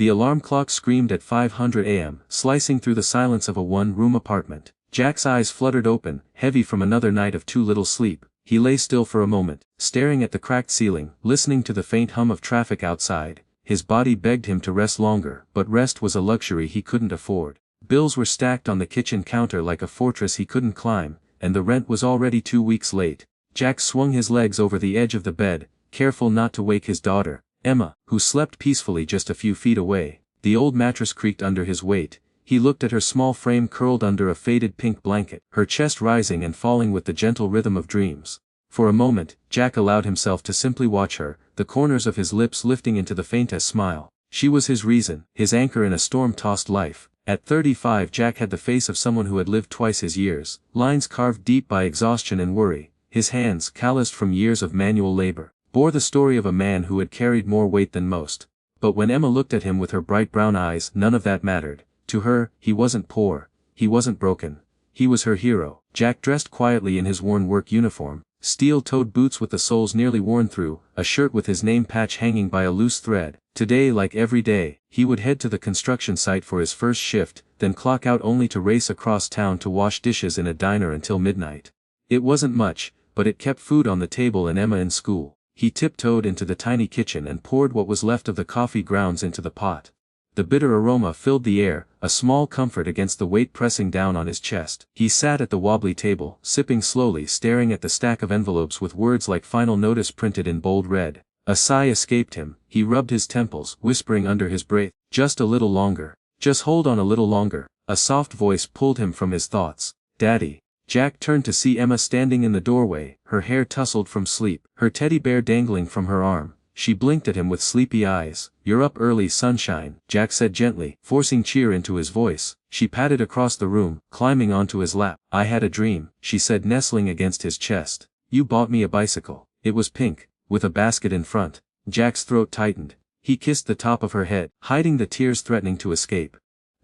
The alarm clock screamed at 500 a.m., slicing through the silence of a one-room apartment. Jack's eyes fluttered open, heavy from another night of too little sleep. He lay still for a moment, staring at the cracked ceiling, listening to the faint hum of traffic outside. His body begged him to rest longer, but rest was a luxury he couldn't afford. Bills were stacked on the kitchen counter like a fortress he couldn't climb, and the rent was already 2 weeks late. Jack swung his legs over the edge of the bed, careful not to wake his daughter, Emma, who slept peacefully just a few feet away. The old mattress creaked under his weight. He looked at her small frame curled under a faded pink blanket, her chest rising and falling with the gentle rhythm of dreams. For a moment, Jack allowed himself to simply watch her, the corners of his lips lifting into the faintest smile. She was his reason, his anchor in a storm-tossed life. At 35, Jack had the face of someone who had lived twice his years, lines carved deep by exhaustion and worry. His hands, calloused from years of manual labor, bore the story of a man who had carried more weight than most. But when Emma looked at him with her bright brown eyes, none of that mattered. To her, he wasn't poor, he wasn't broken. He was her hero. Jack dressed quietly in his worn work uniform, steel-toed boots with the soles nearly worn through, a shirt with his name patch hanging by a loose thread. Today, like every day, he would head to the construction site for his first shift, then clock out only to race across town to wash dishes in a diner until midnight. It wasn't much, but it kept food on the table and Emma in school. He tiptoed into the tiny kitchen and poured what was left of the coffee grounds into the pot. The bitter aroma filled the air, a small comfort against the weight pressing down on his chest. He sat at the wobbly table, sipping slowly, staring at the stack of envelopes with words like final notice printed in bold red. A sigh escaped him. He rubbed his temples, whispering under his breath, "Just a little longer. Just hold on a little longer." A soft voice pulled him from his thoughts. "Daddy." Jack turned to see Emma standing in the doorway, her hair tousled from sleep, her teddy bear dangling from her arm. She blinked at him with sleepy eyes. "You're up early, sunshine," Jack said gently, forcing cheer into his voice. She patted across the room, climbing onto his lap. "I had a dream," she said, nestling against his chest. "You bought me a bicycle. It was pink, with a basket in front." Jack's throat tightened. He kissed the top of her head, hiding the tears threatening to escape.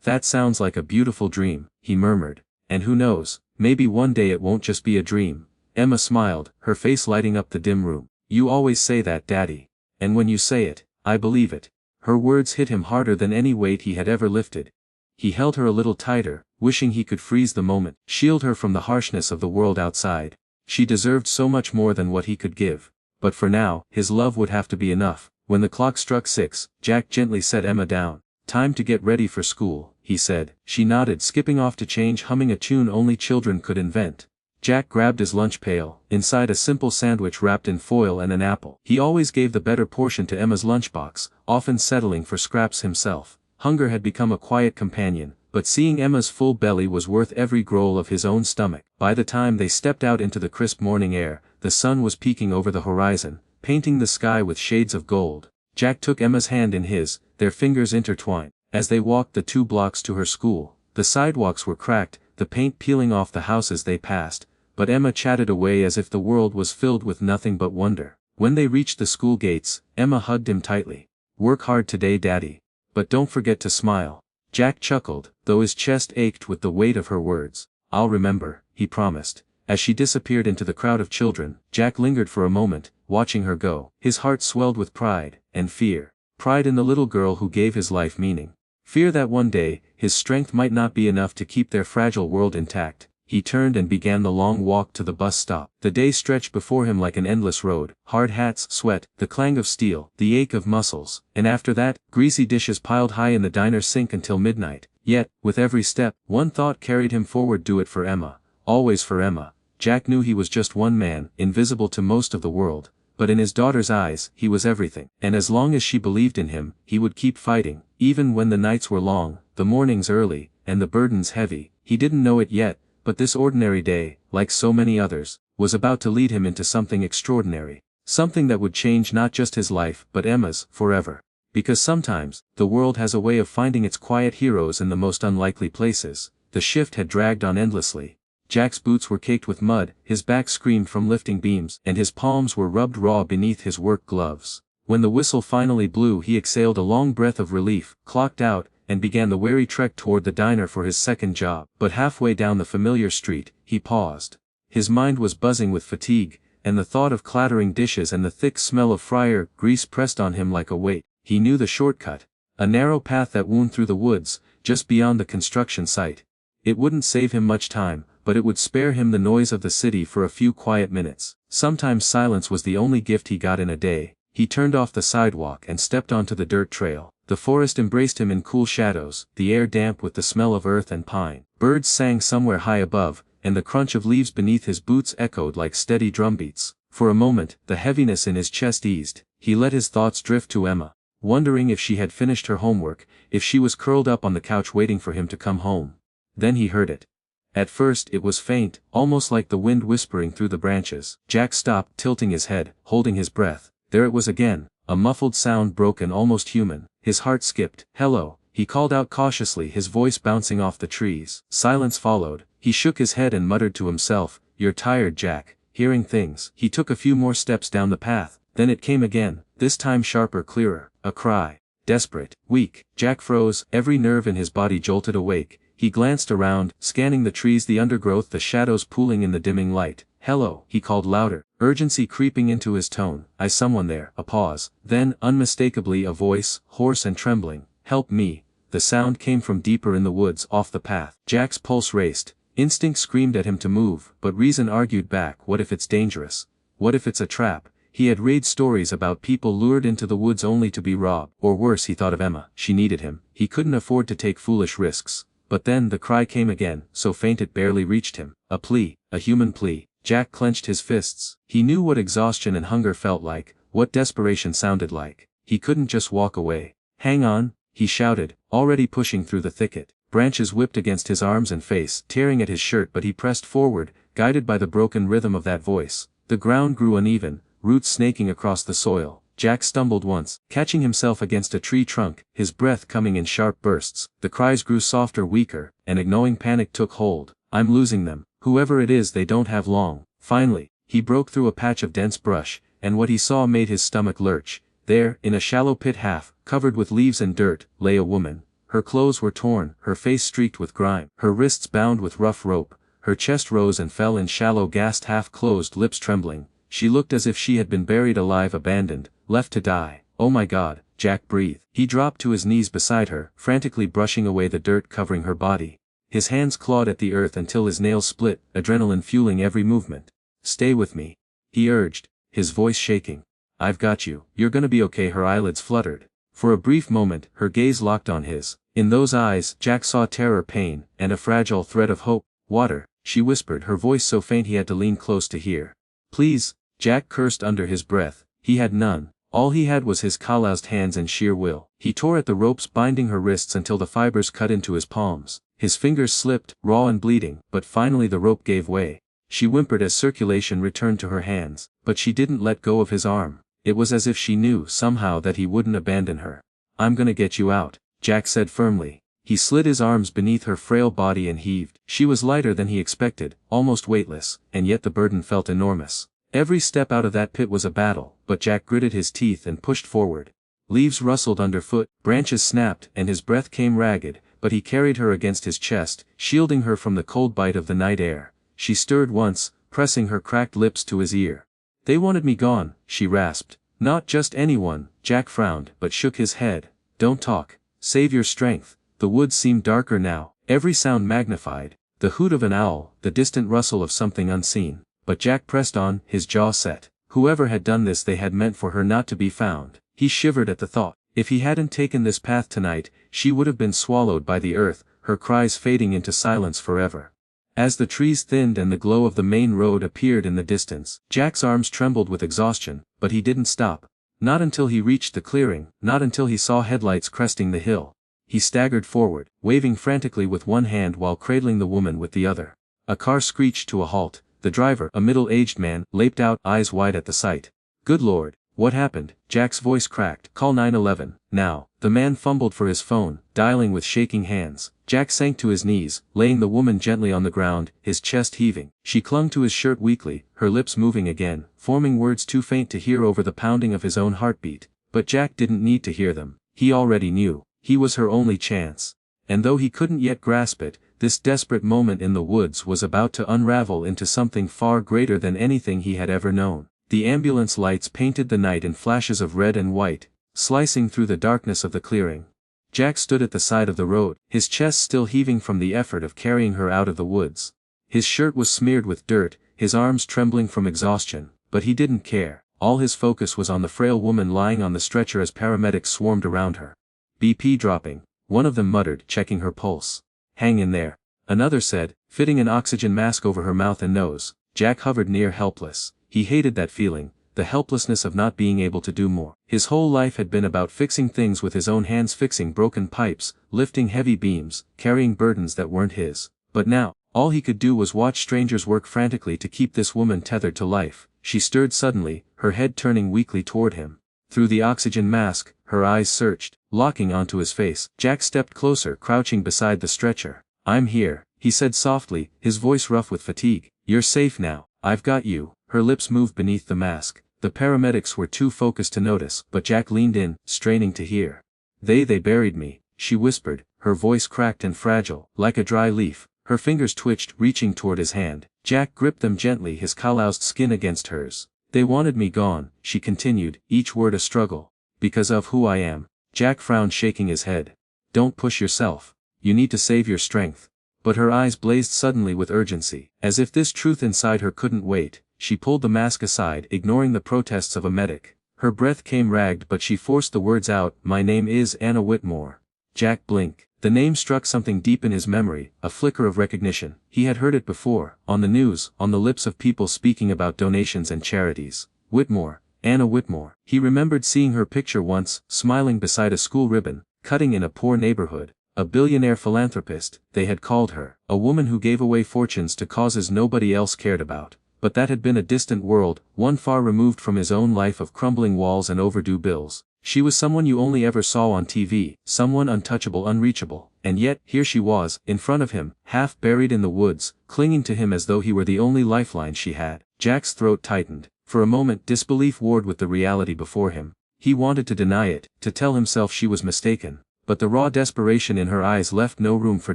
"That sounds like a beautiful dream," he murmured. "And who knows, maybe one day it won't just be a dream." Emma smiled, her face lighting up the dim room. "You always say that, Daddy. And when you say it, I believe it." Her words hit him harder than any weight he had ever lifted. He held her a little tighter, wishing he could freeze the moment, shield her from the harshness of the world outside. She deserved so much more than what he could give. But for now, his love would have to be enough. When the clock struck 6, Jack gently set Emma down. "Time to get ready for school," he said. She nodded, skipping off to change, humming a tune only children could invent. Jack grabbed his lunch pail, inside a simple sandwich wrapped in foil and an apple. He always gave the better portion to Emma's lunchbox, often settling for scraps himself. Hunger had become a quiet companion, but seeing Emma's full belly was worth every growl of his own stomach. By the time they stepped out into the crisp morning air, the sun was peeking over the horizon, painting the sky with shades of gold. Jack took Emma's hand in his, their fingers intertwined. As they walked the 2 blocks to her school, the sidewalks were cracked, the paint peeling off the houses they passed, but Emma chatted away as if the world was filled with nothing but wonder. When they reached the school gates, Emma hugged him tightly. "Work hard today, Daddy. But don't forget to smile." Jack chuckled, though his chest ached with the weight of her words. "I'll remember," he promised. As she disappeared into the crowd of children, Jack lingered for a moment, watching her go. His heart swelled with pride, and fear. Pride in the little girl who gave his life meaning. Fear that one day, his strength might not be enough to keep their fragile world intact. He turned and began the long walk to the bus stop. The day stretched before him like an endless road. Hard hats, sweat, the clang of steel, the ache of muscles. And after that, greasy dishes piled high in the diner sink until midnight. Yet, with every step, one thought carried him forward: do it for Emma. Always for Emma. Jack knew he was just one man, invisible to most of the world. But in his daughter's eyes, he was everything. And as long as she believed in him, he would keep fighting. Even when the nights were long, the mornings early, and the burdens heavy. He didn't know it yet, but this ordinary day, like so many others, was about to lead him into something extraordinary. Something that would change not just his life, but Emma's, forever. Because sometimes, the world has a way of finding its quiet heroes in the most unlikely places. The shift had dragged on endlessly. Jack's boots were caked with mud, his back screamed from lifting beams, and his palms were rubbed raw beneath his work gloves. When the whistle finally blew, he exhaled a long breath of relief, clocked out, and began the weary trek toward the diner for his second job. But halfway down the familiar street, he paused. His mind was buzzing with fatigue, and the thought of clattering dishes and the thick smell of fryer grease pressed on him like a weight. He knew the shortcut. A narrow path that wound through the woods, just beyond the construction site. It wouldn't save him much time, but it would spare him the noise of the city for a few quiet minutes. Sometimes silence was the only gift he got in a day. He turned off the sidewalk and stepped onto the dirt trail. The forest embraced him in cool shadows, the air damp with the smell of earth and pine. Birds sang somewhere high above, and the crunch of leaves beneath his boots echoed like steady drumbeats. For a moment, the heaviness in his chest eased. He let his thoughts drift to Emma, wondering if she had finished her homework, if she was curled up on the couch waiting for him to come home. Then he heard it. At first it was faint, almost like the wind whispering through the branches. Jack stopped, tilting his head, holding his breath. There it was again, a muffled sound, broken, almost human. His heart skipped. "Hello," he called out cautiously, his voice bouncing off the trees. Silence followed. He shook his head and muttered to himself, "You're tired, Jack, hearing things." He took a few more steps down the path, then it came again, this time sharper, clearer, a cry. Desperate, weak. Jack froze, every nerve in his body jolted awake. He glanced around, scanning the trees, the undergrowth, the shadows pooling in the dimming light. "Hello," he called louder, urgency creeping into his tone. "Is someone there?" A pause, then, unmistakably, a voice, hoarse and trembling. "Help me." The sound came from deeper in the woods, off the path. Jack's pulse raced. Instinct screamed at him to move, but reason argued back. What if it's dangerous? What if it's a trap? He had read stories about people lured into the woods only to be robbed. Or worse, he thought of Emma. She needed him. He couldn't afford to take foolish risks. But then the cry came again, so faint it barely reached him. A plea, a human plea. Jack clenched his fists. He knew what exhaustion and hunger felt like, what desperation sounded like. He couldn't just walk away. "Hang on," he shouted, already pushing through the thicket. Branches whipped against his arms and face, tearing at his shirt, but he pressed forward, guided by the broken rhythm of that voice. The ground grew uneven, roots snaking across the soil. Jack stumbled once, catching himself against a tree trunk, his breath coming in sharp bursts. The cries grew softer, weaker, and a gnawing panic took hold. "I'm losing them. Whoever it is, they don't have long." Finally, he broke through a patch of dense brush, and what he saw made his stomach lurch. There, in a shallow pit half covered with leaves and dirt, lay a woman. Her clothes were torn, her face streaked with grime, her wrists bound with rough rope. Her chest rose and fell in shallow gasps, half-closed lips trembling. She looked as if she had been buried alive, abandoned, left to die. "Oh my God," Jack breathed. He dropped to his knees beside her, frantically brushing away the dirt covering her body. His hands clawed at the earth until his nails split, adrenaline fueling every movement. "Stay with me," he urged, his voice shaking. "I've got you. You're gonna be okay." Her eyelids fluttered. For a brief moment, her gaze locked on his. In those eyes, Jack saw terror, pain, and a fragile thread of hope. "Water," she whispered, her voice so faint he had to lean close to hear. "Please," Jack cursed under his breath. He had none. All he had was his calloused hands and sheer will. He tore at the ropes binding her wrists until the fibers cut into his palms. His fingers slipped, raw and bleeding, but finally the rope gave way. She whimpered as circulation returned to her hands, but she didn't let go of his arm. It was as if she knew, somehow, that he wouldn't abandon her. "I'm gonna get you out," Jack said firmly. He slid his arms beneath her frail body and heaved. She was lighter than he expected, almost weightless, and yet the burden felt enormous. Every step out of that pit was a battle, but Jack gritted his teeth and pushed forward. Leaves rustled underfoot, branches snapped, and his breath came ragged, but he carried her against his chest, shielding her from the cold bite of the night air. She stirred once, pressing her cracked lips to his ear. "They wanted me gone," she rasped. "Not just anyone." Jack frowned, but shook his head. "Don't talk. Save your strength." The woods seemed darker now, every sound magnified. The hoot of an owl, the distant rustle of something unseen. But Jack pressed on, his jaw set. Whoever had done this, they had meant for her not to be found. He shivered at the thought. If he hadn't taken this path tonight, she would have been swallowed by the earth, her cries fading into silence forever. As the trees thinned and the glow of the main road appeared in the distance, Jack's arms trembled with exhaustion, but he didn't stop. Not until he reached the clearing, not until he saw headlights cresting the hill. He staggered forward, waving frantically with one hand while cradling the woman with the other. A car screeched to a halt. The driver, a middle-aged man, leaped out, eyes wide at the sight. "Good Lord, what happened?" Jack's voice cracked. "Call 911, now." The man fumbled for his phone, dialing with shaking hands. Jack sank to his knees, laying the woman gently on the ground, his chest heaving. She clung to his shirt weakly, her lips moving again, forming words too faint to hear over the pounding of his own heartbeat. But Jack didn't need to hear them. He already knew. He was her only chance. And though he couldn't yet grasp it, this desperate moment in the woods was about to unravel into something far greater than anything he had ever known. The ambulance lights painted the night in flashes of red and white, slicing through the darkness of the clearing. Jack stood at the side of the road, his chest still heaving from the effort of carrying her out of the woods. His shirt was smeared with dirt, his arms trembling from exhaustion, but he didn't care. All his focus was on the frail woman lying on the stretcher as paramedics swarmed around her. BP dropping, one of them muttered, checking her pulse. Hang in there, another said, fitting an oxygen mask over her mouth and nose. Jack hovered near helpless. He hated that feeling, the helplessness of not being able to do more. His whole life had been about fixing things with his own hands, fixing broken pipes, lifting heavy beams, carrying burdens that weren't his. But now, all he could do was watch strangers work frantically to keep this woman tethered to life. She stirred suddenly, her head turning weakly toward him. Through the oxygen mask, her eyes searched, locking onto his face. Jack stepped closer, crouching beside the stretcher. "I'm here," he said softly, his voice rough with fatigue. "You're safe now, I've got you." Her lips moved beneath the mask. The paramedics were too focused to notice, but Jack leaned in, straining to hear. They buried me," she whispered, her voice cracked and fragile, like a dry leaf. Her fingers twitched, reaching toward his hand. Jack gripped them gently, his calloused skin against hers. "They wanted me gone," she continued, each word a struggle. "Because of who I am." Jack frowned, shaking his head. "Don't push yourself. You need to save your strength." But her eyes blazed suddenly with urgency. As if this truth inside her couldn't wait, she pulled the mask aside, ignoring the protests of a medic. Her breath came ragged, but she forced the words out. "My name is Anna Whitmore." Jack blinked. The name struck something deep in his memory, a flicker of recognition. He had heard it before, on the news, on the lips of people speaking about donations and charities. Whitmore, Anna Whitmore. He remembered seeing her picture once, smiling beside a school ribbon, cutting in a poor neighborhood. A billionaire philanthropist, they had called her. A woman who gave away fortunes to causes nobody else cared about. But that had been a distant world, one far removed from his own life of crumbling walls and overdue bills. She was someone you only ever saw on TV, someone untouchable, unreachable. And yet, here she was, in front of him, half buried in the woods, clinging to him as though he were the only lifeline she had. Jack's throat tightened. For a moment disbelief warred with the reality before him. He wanted to deny it, to tell himself she was mistaken. But the raw desperation in her eyes left no room for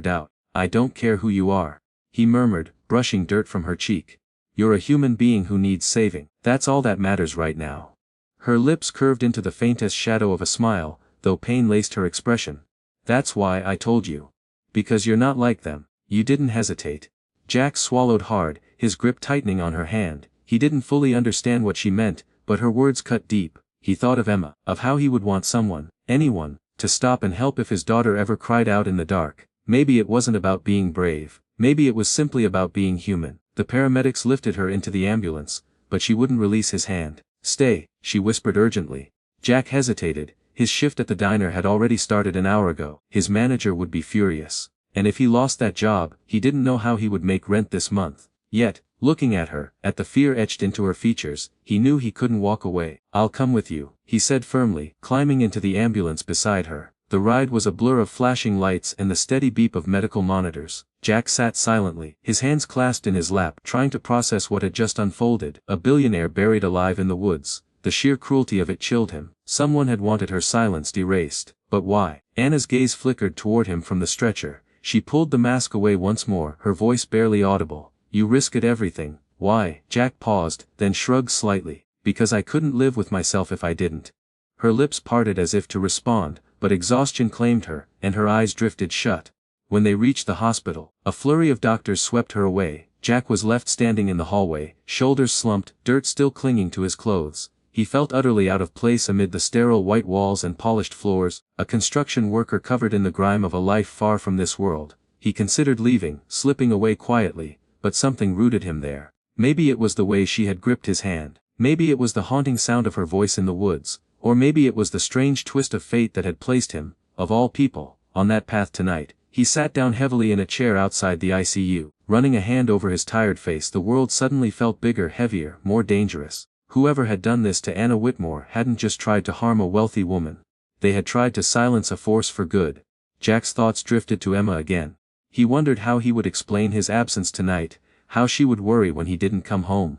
doubt. "I don't care who you are," he murmured, brushing dirt from her cheek. "You're a human being who needs saving. That's all that matters right now." Her lips curved into the faintest shadow of a smile, though pain laced her expression. "That's why I told you. Because you're not like them." You didn't hesitate. Jack swallowed hard, his grip tightening on her hand. He didn't fully understand what she meant, but her words cut deep. He thought of Emma, of how he would want someone, anyone, to stop and help if his daughter ever cried out in the dark. Maybe it wasn't about being brave. Maybe it was simply about being human. The paramedics lifted her into the ambulance, but she wouldn't release his hand. "Stay," she whispered urgently. Jack hesitated. His shift at the diner had already started an hour ago. His manager would be furious. And if he lost that job, he didn't know how he would make rent this month. Yet, looking at her, at the fear etched into her features, he knew he couldn't walk away. "I'll come with you," he said firmly, climbing into the ambulance beside her. The ride was a blur of flashing lights and the steady beep of medical monitors. Jack sat silently, his hands clasped in his lap, trying to process what had just unfolded. A billionaire buried alive in the woods. The sheer cruelty of it chilled him. Someone had wanted her silenced, erased. But why? Anna's gaze flickered toward him from the stretcher. She pulled the mask away once more, her voice barely audible. "You risked everything. Why?" Jack paused, then shrugged slightly. "Because I couldn't live with myself if I didn't." Her lips parted as if to respond, but exhaustion claimed her, and her eyes drifted shut. When they reached the hospital, a flurry of doctors swept her away. Jack was left standing in the hallway, shoulders slumped, dirt still clinging to his clothes. He felt utterly out of place amid the sterile white walls and polished floors, a construction worker covered in the grime of a life far from this world. He considered leaving, slipping away quietly, but something rooted him there. Maybe it was the way she had gripped his hand. Maybe it was the haunting sound of her voice in the woods. Or maybe it was the strange twist of fate that had placed him, of all people, on that path tonight. He sat down heavily in a chair outside the ICU, running a hand over his tired face. The world suddenly felt bigger, heavier, more dangerous. Whoever had done this to Anna Whitmore hadn't just tried to harm a wealthy woman. They had tried to silence a force for good. Jack's thoughts drifted to Emma again. He wondered how he would explain his absence tonight, how she would worry when he didn't come home.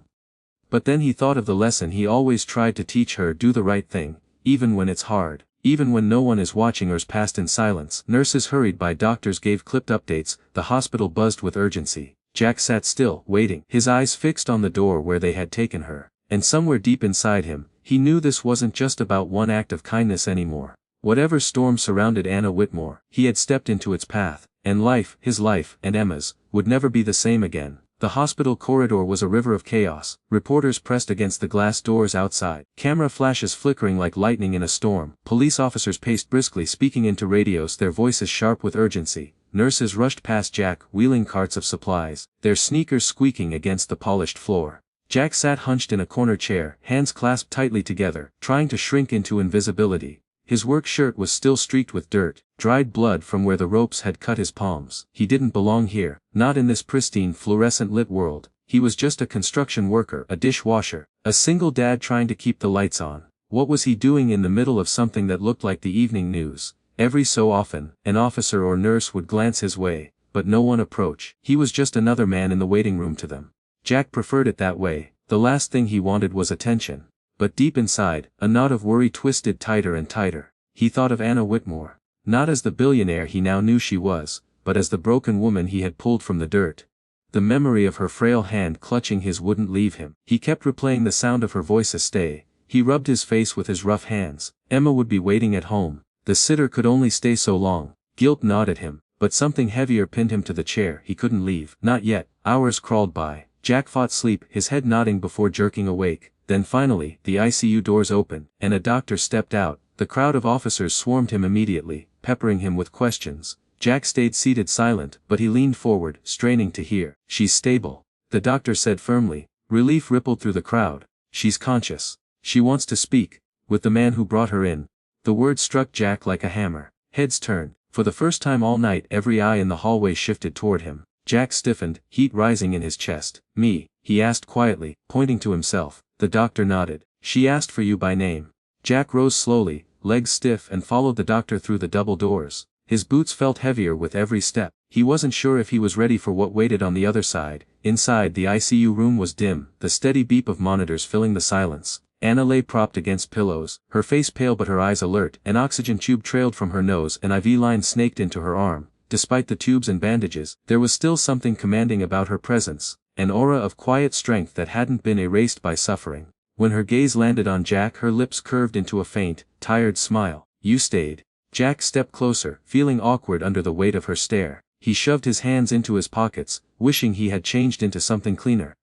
But then he thought of the lesson he always tried to teach her: do the right thing, even when it's hard, even when no one is watching or is passed in silence. Nurses hurried by, doctors gave clipped updates, the hospital buzzed with urgency. Jack sat still, waiting, his eyes fixed on the door where they had taken her. And somewhere deep inside him, he knew this wasn't just about one act of kindness anymore. Whatever storm surrounded Anna Whitmore, he had stepped into its path, and life, his life, and Emma's, would never be the same again. The hospital corridor was a river of chaos, reporters pressed against the glass doors outside, camera flashes flickering like lightning in a storm, police officers paced briskly speaking into radios, their voices sharp with urgency, nurses rushed past Jack wheeling carts of supplies, their sneakers squeaking against the polished floor. Jack sat hunched in a corner chair, hands clasped tightly together, trying to shrink into invisibility. His work shirt was still streaked with dirt, dried blood from where the ropes had cut his palms. He didn't belong here, not in this pristine fluorescent-lit world. He was just a construction worker, a dishwasher, a single dad trying to keep the lights on. What was he doing in the middle of something that looked like the evening news? Every so often, an officer or nurse would glance his way, but no one approach. He was just another man in the waiting room to them. Jack preferred it that way. The last thing he wanted was attention. But deep inside, a knot of worry twisted tighter and tighter. He thought of Anna Whitmore. Not as the billionaire he now knew she was, but as the broken woman he had pulled from the dirt. The memory of her frail hand clutching his wouldn't leave him. He kept replaying the sound of her voice a stay. He rubbed his face with his rough hands. Emma would be waiting at home. The sitter could only stay so long. Guilt gnawed at him, but something heavier pinned him to the chair. He couldn't leave. Not yet. Hours crawled by. Jack fought sleep, his head nodding before jerking awake. Then finally, the ICU doors opened, and a doctor stepped out. The crowd of officers swarmed him immediately, peppering him with questions. Jack stayed seated silent, but he leaned forward, straining to hear. "She's stable," the doctor said firmly. Relief rippled through the crowd. "She's conscious. She wants to speak with the man who brought her in." The word struck Jack like a hammer. Heads turned. For the first time all night every eye in the hallway shifted toward him. Jack stiffened, heat rising in his chest. "Me?" he asked quietly, pointing to himself. The doctor nodded. "She asked for you by name." Jack rose slowly, legs stiff, and followed the doctor through the double doors. His boots felt heavier with every step. He wasn't sure if he was ready for what waited on the other side. Inside, the ICU room was dim, the steady beep of monitors filling the silence. Anna lay propped against pillows, her face pale but her eyes alert. An oxygen tube trailed from her nose, an IV line snaked into her arm. Despite the tubes and bandages, there was still something commanding about her presence. An aura of quiet strength that hadn't been erased by suffering. When her gaze landed on Jack, her lips curved into a faint, tired smile. "You stayed." Jack stepped closer, feeling awkward under the weight of her stare. He shoved his hands into his pockets, wishing he had changed into something cleaner.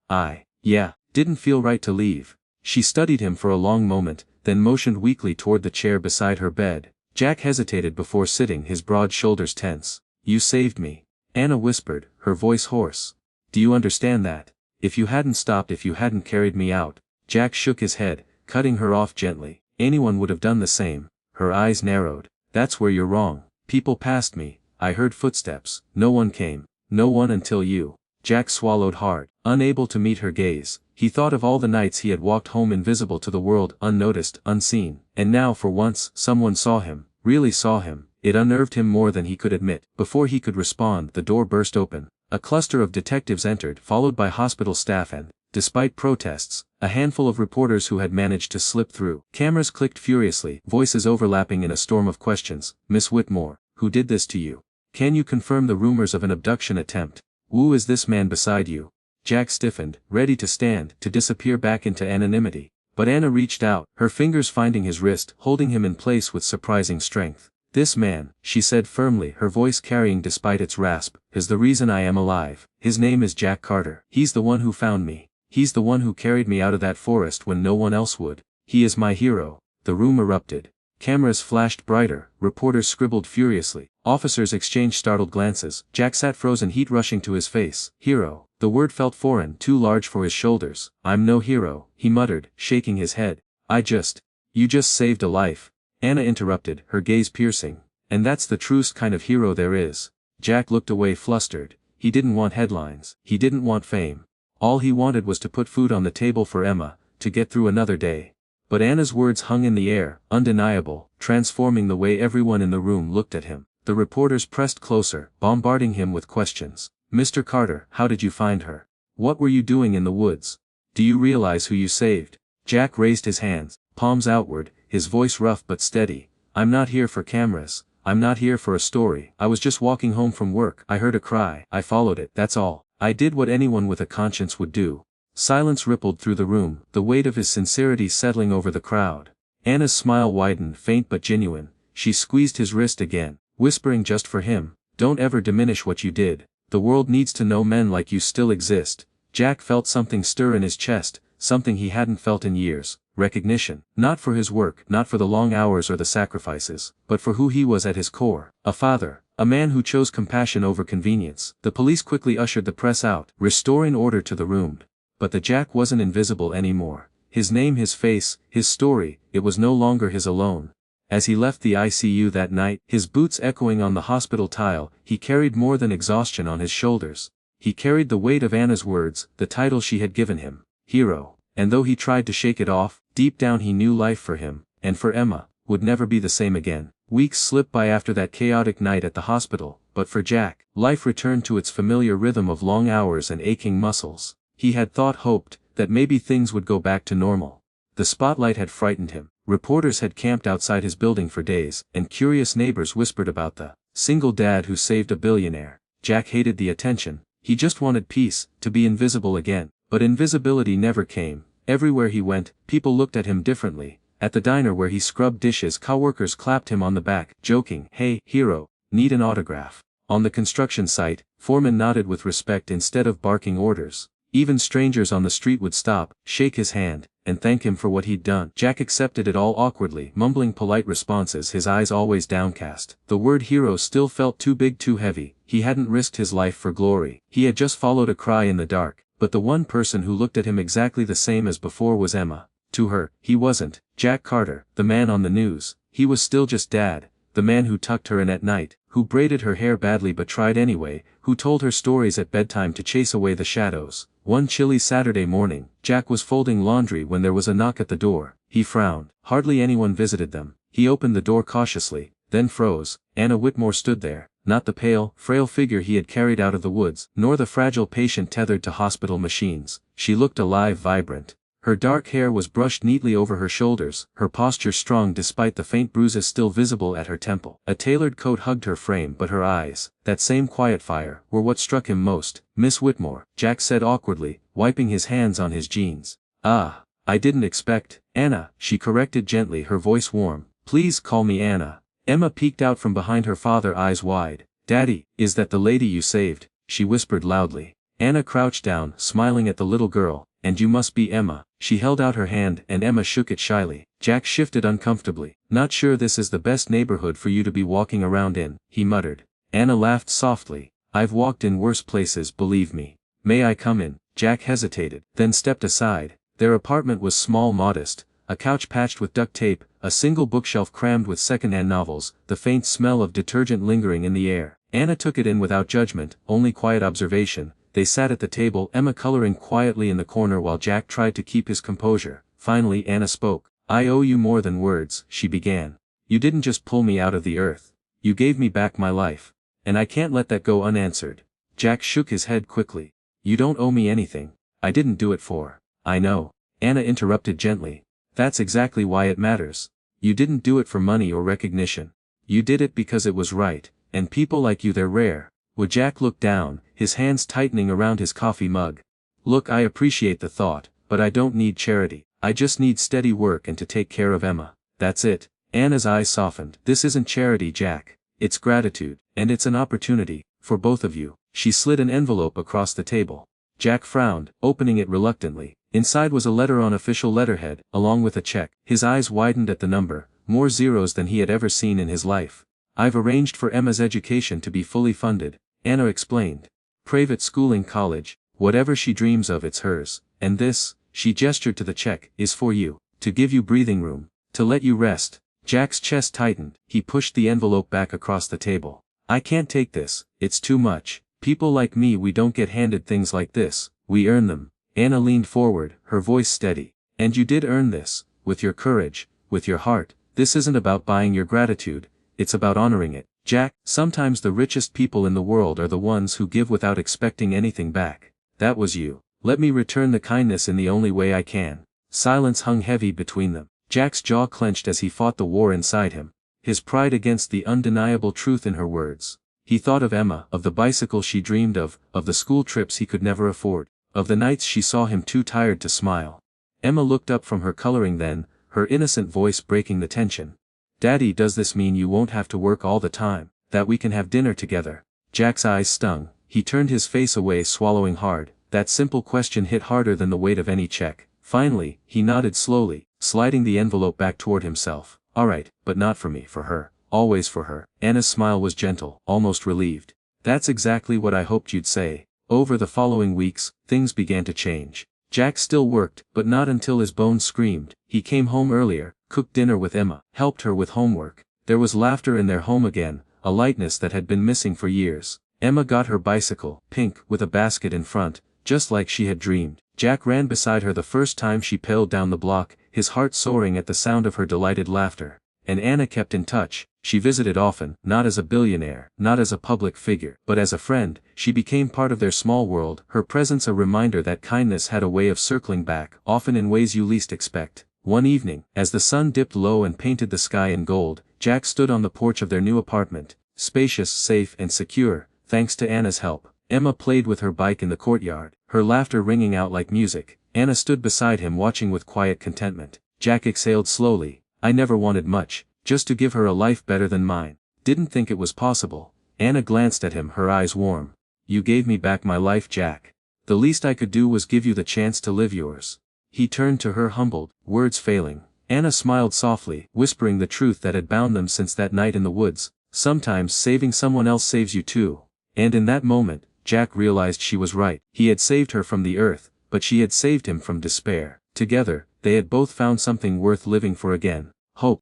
Yeah, didn't feel right to leave." She studied him for a long moment, then motioned weakly toward the chair beside her bed. Jack hesitated before sitting, his broad shoulders tense. "You saved me," Anna whispered, her voice hoarse. "Do you understand that? If you hadn't stopped, if you hadn't carried me out." Jack shook his head, cutting her off gently. "Anyone would have done the same." Her eyes narrowed. "That's where you're wrong. People passed me. I heard footsteps. No one came. No one until you." Jack swallowed hard, unable to meet her gaze. He thought of all the nights he had walked home invisible to the world, unnoticed, unseen. And now for once, someone saw him, really saw him. It unnerved him more than he could admit. Before he could respond, the door burst open. A cluster of detectives entered, followed by hospital staff and, despite protests, a handful of reporters who had managed to slip through. Cameras clicked furiously, voices overlapping in a storm of questions. "Miss Whitmore, who did this to you? Can you confirm the rumors of an abduction attempt? Who is this man beside you?" Jack stiffened, ready to stand, to disappear back into anonymity. But Anna reached out, her fingers finding his wrist, holding him in place with surprising strength. "This man," she said firmly, her voice carrying despite its rasp, "is the reason I am alive. His name is Jack Carter. He's the one who found me. He's the one who carried me out of that forest when no one else would. He is my hero." The room erupted. Cameras flashed brighter, reporters scribbled furiously, officers exchanged startled glances. Jack sat frozen, heat rushing to his face. "Hero." The word felt foreign, too large for his shoulders. "I'm no hero," he muttered, shaking his head. You just saved a life." Anna interrupted, her gaze piercing. "And that's the truest kind of hero there is." Jack looked away flustered. He didn't want headlines. He didn't want fame. All he wanted was to put food on the table for Emma, to get through another day. But Anna's words hung in the air, undeniable, transforming the way everyone in the room looked at him. The reporters pressed closer, bombarding him with questions. "Mr. Carter, how did you find her? What were you doing in the woods? Do you realize who you saved?" Jack raised his hands, palms outward, his voice rough but steady. "I'm not here for cameras. I'm not here for a story. I was just walking home from work. I heard a cry. I followed it. That's all. I did what anyone with a conscience would do." Silence rippled through the room, the weight of his sincerity settling over the crowd. Anna's smile widened, faint but genuine. She squeezed his wrist again, whispering just for him, "Don't ever diminish what you did. The world needs to know men like you still exist." Jack felt something stir in his chest, something he hadn't felt in years. Recognition. Not for his work, not for the long hours or the sacrifices, but for who he was at his core. A father. A man who chose compassion over convenience. The police quickly ushered the press out, restoring order to the room. But the Jack wasn't invisible anymore. His name, his face, his story, it was no longer his alone. As he left the ICU that night, his boots echoing on the hospital tile, he carried more than exhaustion on his shoulders. He carried the weight of Anna's words, the title she had given him, hero. And though he tried to shake it off, deep down he knew life for him, and for Emma, would never be the same again. Weeks slipped by after that chaotic night at the hospital, but for Jack, life returned to its familiar rhythm of long hours and aching muscles. He had hoped, that maybe things would go back to normal. The spotlight had frightened him. Reporters had camped outside his building for days, and curious neighbors whispered about the single dad who saved a billionaire. Jack hated the attention. He just wanted peace, to be invisible again. But invisibility never came. Everywhere he went, people looked at him differently. At the diner where he scrubbed dishes, coworkers clapped him on the back, joking, "Hey, hero, need an autograph." On the construction site, foremen nodded with respect instead of barking orders. Even strangers on the street would stop, shake his hand, and thank him for what he'd done. Jack accepted it all awkwardly, mumbling polite responses, his eyes always downcast. The word hero still felt too big, too heavy. He hadn't risked his life for glory. He had just followed a cry in the dark. But the one person who looked at him exactly the same as before was Emma. To her, he wasn't Jack Carter, the man on the news. He was still just Dad, the man who tucked her in at night, who braided her hair badly but tried anyway, who told her stories at bedtime to chase away the shadows. One chilly Saturday morning, Jack was folding laundry when there was a knock at the door. He frowned. Hardly anyone visited them. He opened the door cautiously, then froze. Anna Whitmore stood there. Not the pale, frail figure he had carried out of the woods, nor the fragile patient tethered to hospital machines. She looked alive, vibrant. Her dark hair was brushed neatly over her shoulders, her posture strong despite the faint bruises still visible at her temple. A tailored coat hugged her frame, but her eyes, that same quiet fire, were what struck him most. "Miss Whitmore," Jack said awkwardly, wiping his hands on his jeans. "Ah, I didn't expect." "Anna," she corrected gently, her voice warm. "Please call me Anna." Emma peeked out from behind her father, eyes wide. "Daddy, is that the lady you saved?" she whispered loudly. Anna crouched down, smiling at the little girl. "And you must be Emma." She held out her hand and Emma shook it shyly. Jack shifted uncomfortably. "Not sure this is the best neighborhood for you to be walking around in," he muttered. Anna laughed softly. "I've walked in worse places, believe me." "May I come in?" Jack hesitated, then stepped aside. Their apartment was small, modest. A couch patched with duct tape, a single bookshelf crammed with second-hand novels, the faint smell of detergent lingering in the air. Anna took it in without judgment, only quiet observation. They sat at the table, Emma coloring quietly in the corner while Jack tried to keep his composure. Finally Anna spoke. "I owe you more than words," she began. "You didn't just pull me out of the earth. You gave me back my life. And I can't let that go unanswered." Jack shook his head quickly. "You don't owe me anything. I didn't do it for." "I know." Anna interrupted gently. "That's exactly why it matters. You didn't do it for money or recognition. You did it because it was right, and people like you, they're rare." Would Jack looked down, his hands tightening around his coffee mug. "Look, I appreciate the thought, but I don't need charity. I just need steady work and to take care of Emma. That's it." Anna's eyes softened. "This isn't charity, Jack. It's gratitude, and it's an opportunity, for both of you." She slid an envelope across the table. Jack frowned, opening it reluctantly. Inside was a letter on official letterhead, along with a check. His eyes widened at the number, more zeros than he had ever seen in his life. "I've arranged for Emma's education to be fully funded," Anna explained. "Private schooling, college, whatever she dreams of, it's hers. And this," she gestured to the check, "is for you, to give you breathing room, to let you rest." Jack's chest tightened. He pushed the envelope back across the table. "I can't take this, it's too much. People like me, we don't get handed things like this, we earn them." Anna leaned forward, her voice steady. "And you did earn this, with your courage, with your heart. This isn't about buying your gratitude, it's about honoring it. Jack, sometimes the richest people in the world are the ones who give without expecting anything back. That was you. Let me return the kindness in the only way I can." Silence hung heavy between them. Jack's jaw clenched as he fought the war inside him. His pride against the undeniable truth in her words. He thought of Emma, of the bicycle she dreamed of the school trips he could never afford, of the nights she saw him too tired to smile. Emma looked up from her coloring then, her innocent voice breaking the tension. Daddy, does this mean you won't have to work all the time, that we can have dinner together? Jack's eyes stung. He turned his face away, swallowing hard. That simple question hit harder than the weight of any check. Finally, he nodded slowly, sliding the envelope back toward himself. All right, but not for me, for her. Always for her. Anna's smile was gentle, almost relieved. That's exactly what I hoped you'd say. Over the following weeks, things began to change. Jack still worked, but not until his bones screamed. He came home earlier, cooked dinner with Emma, helped her with homework. There was laughter in their home again, a lightness that had been missing for years. Emma got her bicycle, pink, with a basket in front, just like she had dreamed. Jack ran beside her the first time she pedaled down the block, his heart soaring at the sound of her delighted laughter. And Anna kept in touch. She visited often, not as a billionaire, not as a public figure, but as a friend. She became part of their small world, her presence a reminder that kindness had a way of circling back, often in ways you least expect. One evening, as the sun dipped low and painted the sky in gold, Jack stood on the porch of their new apartment, spacious, safe, and secure, thanks to Anna's help. Emma played with her bike in the courtyard, her laughter ringing out like music. Anna stood beside him, watching with quiet contentment. Jack exhaled slowly. I never wanted much, just to give her a life better than mine. Didn't think it was possible. Anna glanced at him, her eyes warm. You gave me back my life, Jack. The least I could do was give you the chance to live yours. He turned to her, humbled, words failing. Anna smiled softly, whispering the truth that had bound them since that night in the woods. Sometimes saving someone else saves you too. And in that moment, Jack realized she was right. He had saved her from the earth, but she had saved him from despair. Together, they had both found something worth living for again. Hope.